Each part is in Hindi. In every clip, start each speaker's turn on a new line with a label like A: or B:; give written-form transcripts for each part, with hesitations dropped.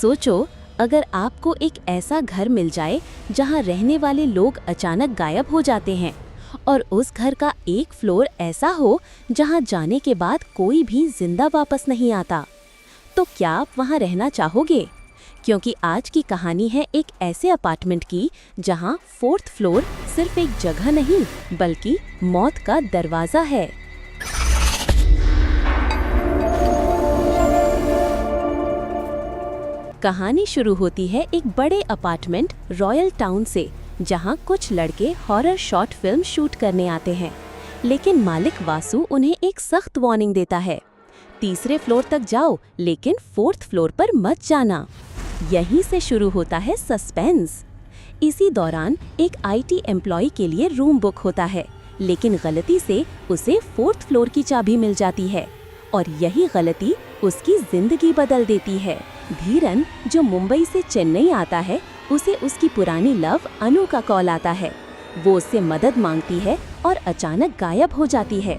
A: सोचो, अगर आपको एक ऐसा घर मिल जाए जहां रहने वाले लोग अचानक गायब हो जाते हैं और उस घर का एक फ्लोर ऐसा हो जहां जाने के बाद कोई भी जिंदा वापस नहीं आता, तो क्या आप वहां रहना चाहोगे? क्योंकि आज की कहानी है एक ऐसे अपार्टमेंट की जहां 4th फ्लोर सिर्फ एक जगह नहीं बल्कि मौत का दरवाजा है। कहानी शुरू होती है एक बड़े अपार्टमेंट रॉयल टाउन से, जहां कुछ लड़के हॉरर शॉर्ट फिल्म शूट करने आते हैं। लेकिन मालिक वासु उन्हें एक सख्त वार्निंग देता है, 3रे फ्लोर तक जाओ लेकिन 4th फ्लोर पर मत जाना। यहीं से शुरू होता है सस्पेंस। इसी दौरान एक IT एम्प्लॉय के लिए रूम बुक होता है, लेकिन गलती से उसे 4th फ्लोर की चाबी मिल जाती है और यही गलती उसकी जिंदगी बदल देती है। धीरन, जो मुंबई से चेन्नई आता है, उसे उसकी पुरानी लव अनु का कॉल आता है। वो उससे मदद मांगती है और अचानक गायब हो जाती है।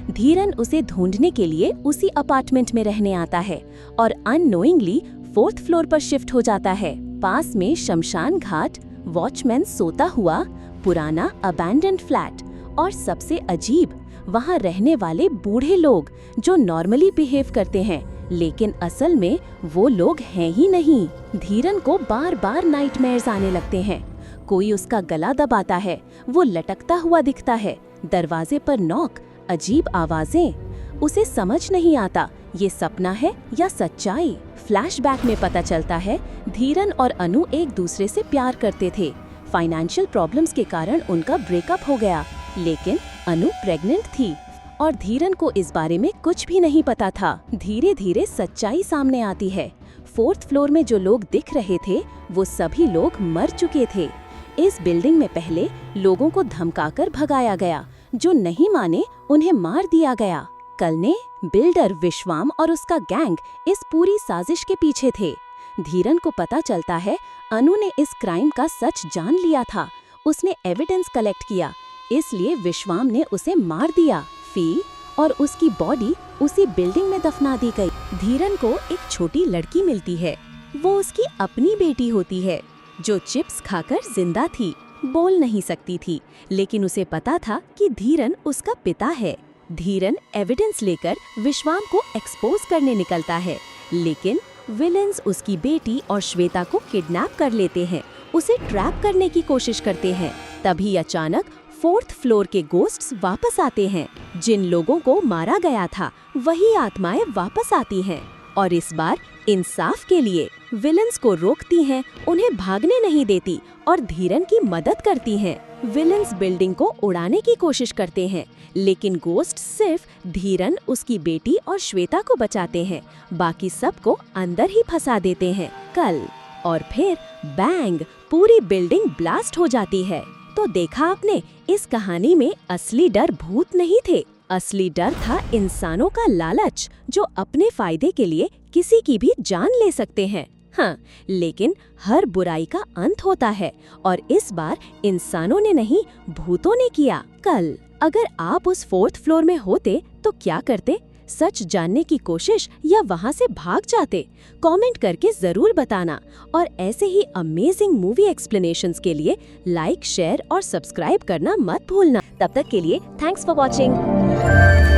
A: धीरन उसे ढूंढने के लिए उसी अपार्टमेंट में रहने आता है और अननोइंगली 4th फ्लोर पर शिफ्ट हो जाता है। पास में शमशान घाट, वॉचमैन सोता हुआ, पुराना अबैंडन्ड फ्लैट और सबसे अजीब, वहाँ रहने वाले बूढ़े लोग जो नॉर्मली बिहेव करते हैं लेकिन असल में वो लोग हैं ही नहीं। धीरन को बार बार नाइटमेयर्स आने लगते हैं। कोई उसका गला दबाता है, वो लटकता हुआ दिखता है, दरवाजे पर नॉक, अजीब आवाजें। उसे समझ नहीं आता ये सपना है या सच्चाई। फ्लैशबैक में पता चलता है धीरन और अनु एक दूसरे से प्यार करते थे। फाइनेंशियल प्रॉब्लम्स के कारण उनका ब्रेकअप हो गया, लेकिन अनु प्रेग्नेंट थी और धीरन को इस बारे में कुछ भी नहीं पता था। धीरे धीरे सच्चाई सामने आती है। 4th फ्लोर में जो लोग दिख रहे थे वो सभी लोग मर चुके थे। इस बिल्डिंग में पहले लोगों को धमकाकर भगाया गया, जो नहीं माने उन्हें मार दिया गया। कल ने बिल्डर विश्वाम और उसका गैंग इस पूरी साजिश के पीछे थे। धीरन को पता चलता है अनु ने इस क्राइम का सच जान लिया था। उसने एविडेंस कलेक्ट किया, इसलिए विश्वाम ने उसे मार दिया। फी और उसकी बॉडी उसी बिल्डिंग में दफना दी गई। धीरन को एक छोटी लड़की मिलती है। वो उसकी अपनी बेटी होती है, जो चिप्स खाकर जिंदा थी। बोल नहीं सकती थी, लेकिन उसे पता था कि धीरन उसका पिता है। धीरन एविडेंस लेकर विश्वाम को एक्सपोज करने निकलता है, लेकिन विलेंस उसकी बेटी और श्वेता को किडनैप कर लेते हैं, उसे ट्रैप करने की कोशिश करते हैं। तभी अचानक 4th फ्लोर के गोस्ट्स वापस आते हैं। जिन लोगों को मारा गया था वही आत्माएं वापस आती हैं और इस बार इंसाफ के लिए विलेंस को रोकती हैं, उन्हें भागने नहीं देती और धीरन की मदद करती हैं। विलेंस बिल्डिंग को उड़ाने की कोशिश करते हैं, लेकिन गोस्ट सिर्फ धीरन, उसकी बेटी और श्वेता को बचाते हैं, बाकी सबको अंदर ही फंसा देते हैं। कल और फिर बैंग, पूरी बिल्डिंग ब्लास्ट हो जाती है। तो देखा आपने, इस कहानी में असली डर भूत नहीं थे, असली डर था इंसानों का लालच, जो अपने फायदे के लिए किसी की भी जान ले सकते हैं। हाँ, लेकिन हर बुराई का अंत होता है और इस बार इंसानों ने नहीं, भूतों ने किया। कल अगर आप उस 4th फ्लोर में होते तो क्या करते? सच जानने की कोशिश या वहाँ से भाग जाते? कमेंट करके जरूर बताना और ऐसे ही अमेजिंग मूवी एक्सप्लेनेशंस के लिए लाइक, शेयर और सब्सक्राइब करना मत भूलना। तब तक के लिए थैंक्स फॉर वॉचिंग।